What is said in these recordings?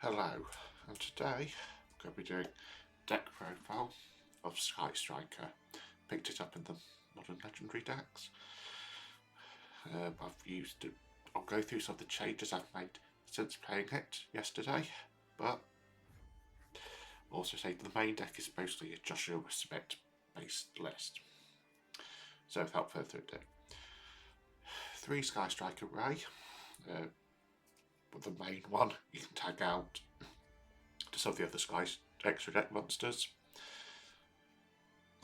Hello, and today I'm going to be doing deck profile of Skystriker. Picked it up in the Modern Legendary decks. I've used it. I'll go through some of the changes I've made since playing it yesterday, but also say the main deck is mostly a Joshua Schmidt based list. So without further ado, 3 Skystriker Ray. The main one you can tag out to some of the other Sky's extra deck monsters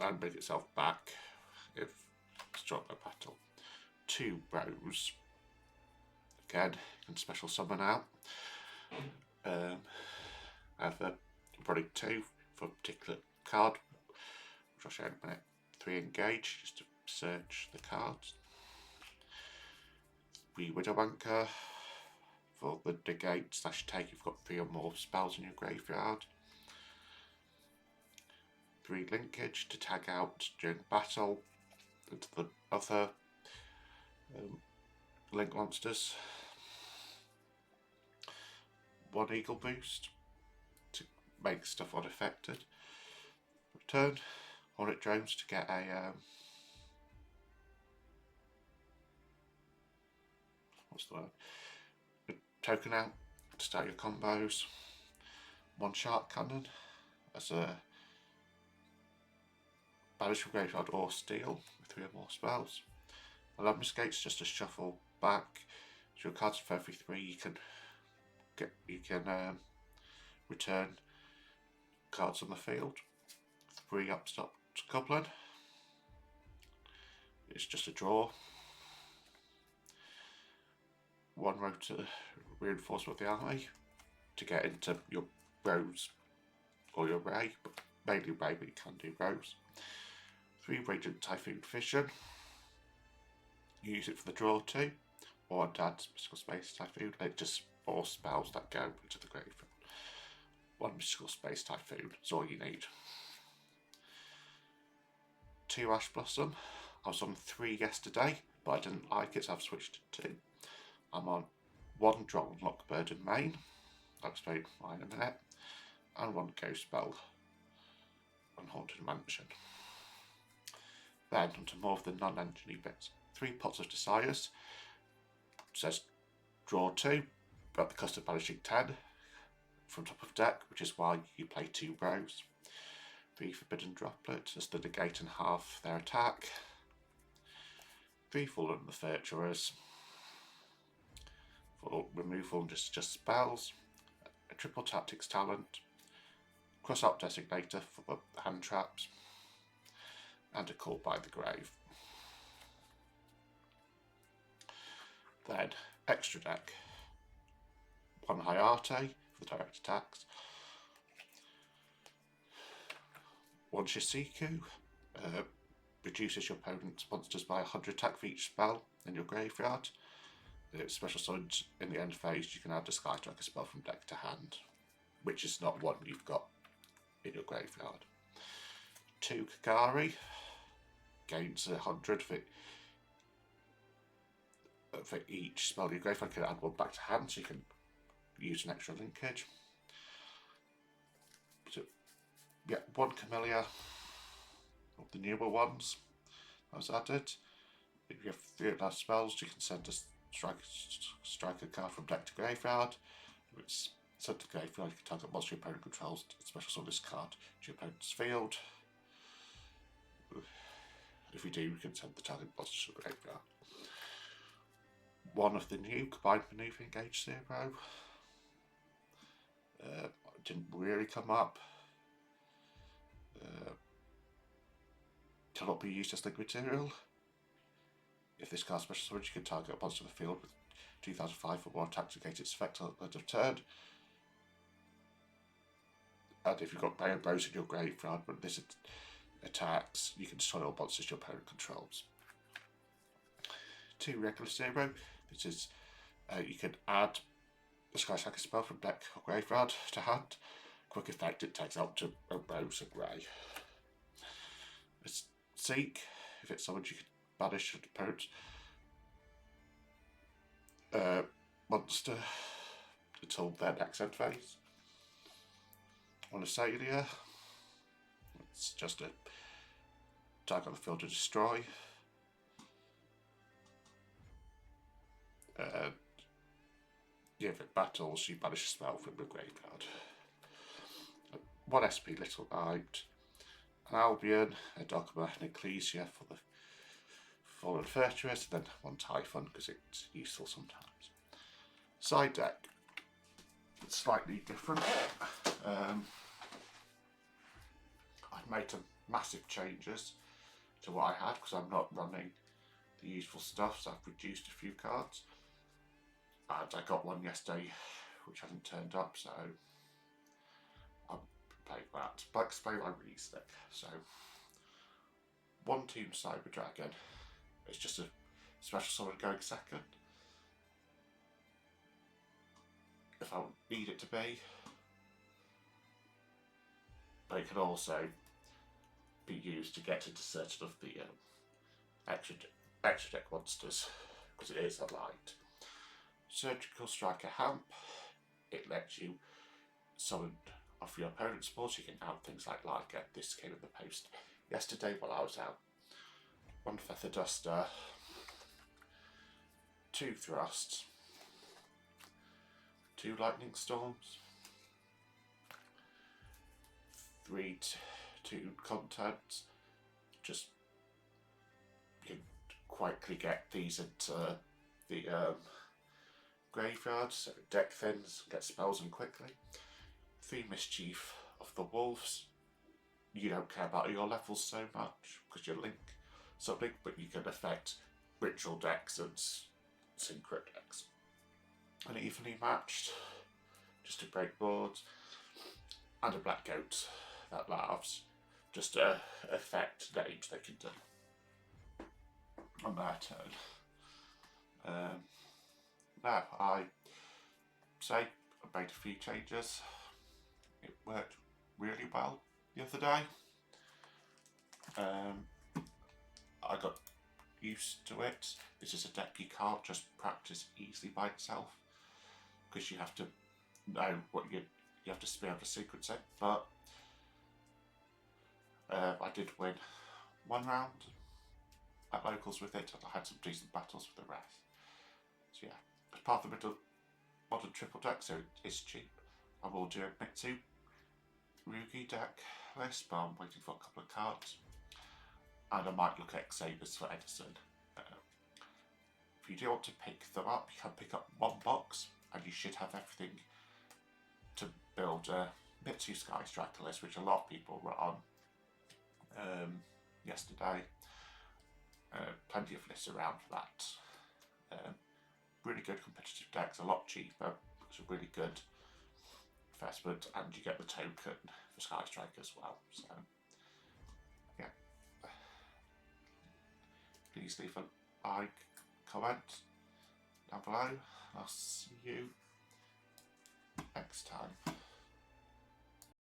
and bring itself back if it's dropped by battle. 2 Bros. Again, you can special summon out. Either probably 2 for a particular card, which I'll show in a minute. 3 Engage, just to search the cards. 3 Widowmaker. For the negate / take, you've got 3 or more spells in your graveyard. 3 Linkage to tag out during battle into the other link monsters. 1 Eagle Boost to make stuff unaffected. Return Hornet Drones to get a what's the word? Token out to start your combos. 1 Shark Cannon as a banish from graveyard or steal with 3 or more spells. 11 Escapes just to shuffle back. So your cards for every 3 you can return cards on the field. 3 Upstart Goblin. It's just a draw. 1 Rotor Reinforcement of the Army to get into your Rose or your Ray, but mainly Ray, but you can do Rose. 3 Radiant Typhoon Vision. You use it for the draw too, or to add Mystical Space Typhoon. It just 4 spells that go into the graveyard. 1 Mystical Space Typhoon is all you need. 2 Ash Blossom. I was on 3 yesterday, but I didn't like it, so I've switched to 2. I'm on 1 Droll Lockbird in main. I'll explain why in a minute. And 1 Ghost Spell on Haunted Mansion. Then onto more of the non-engine bits. 3 Pots of Desires. It says draw 2, but at the cost of banishing 10 from top of deck, which is why you play 2 Bros. 3 Forbidden Droplets as the negate and half their attack. 3 Fallen the Virtuous. For removal and just spells. A triple Tactics Talent. Cross out Designator for the hand traps. And a Call by the Grave. Then extra deck. 1 Hayate for the direct attacks. 1 Shisiku. Reduces your opponent's monsters by 100 attack for each spell in your graveyard. It's special summoned in the end phase. You can add a skystriker spell from deck to hand, which is not one you've got in your graveyard. 2 Kagari gains 100 for each spell in your graveyard. You can add 1 back to hand, so you can use an extra linkage. So, yeah, 1 Camellia of the newer ones that was added. If you have 3 of those spells, you can send a striker card from deck to graveyard. If it's sent to graveyard, you can target monster your opponent controls, special summon this card to your opponent's field. If you do, you can send the target monster to the graveyard. 1 of the new Combined Maneuver Engage 0. Didn't really come up. Cannot be used as link material. If this card special summons, you can target a monster on the field with 2005 or more attacks against its effect at the end of turn. And if you've got Bayon Bros in your graveyard, when this attacks, you can destroy all monsters your opponent controls. 2 Regular 0. This is you can add a Skystriker spell from deck or graveyard to hand. Quick effect, it takes out to a Rose and Grey. It's Seek. If it's summoned, you can banish an opponent's monster until their next end phase. On a Salia, it's just a tag on the field to destroy. If it battles, you banish a spell from the graveyard. 1 SP Little Knight, an Albion, a Dogma, an Ecclesia for the Fallen Fortress, and then 1 Typhon because it's useful sometimes. Side deck, slightly different. I've made some massive changes to what I had because I'm not running the usual stuff, so I've reduced a few cards. And I got one yesterday which hasn't turned up, so I'll play that. Black Spray I released it. So 1 Tomb Cyber Dragon. It's just a special summon going second. If I need it to be. But it can also be used to get into certain of the extra deck monsters, because it is a light. Surgical Striker Hamp, it lets you summon off your opponent's board, so you can add things like Liger. This came in the post yesterday while I was out. 1 Feather Duster, 2 Thrusts, 2 Lightning Storms, 2 Contents. Just you can quickly get these into the graveyard, so deck thins, get spells in quickly. 3 Mischief of the Wolves. You don't care about your levels so much because you link something, but you can affect ritual decks and synchro decks. And evenly matched, just to break boards. And a Black Goat that laughs, just to affect names they can do on their turn. Now, I say I made a few changes. It worked really well the other day. I got used to it. This is a deck you can't just practice easily by itself, because you have to know what you have to be able to sequence it. But I did win 1 round at locals with it, and I had some decent battles with the rest. So yeah. As part of the modern triple deck, so it's cheap. I will do a Mitsu Rugi deck list, but I'm waiting for a couple of cards. And I might look at Xavers for Edison. If you do want to pick them up, you can pick up 1 box, and you should have everything to build a Mitsu Skystriker list, which a lot of people were on yesterday. Plenty of lists around for that. Really good competitive decks, a lot cheaper. It's a really good investment, and you get the token for Skystriker as well. So yeah, please leave a like, comment down below. I'll see you next time.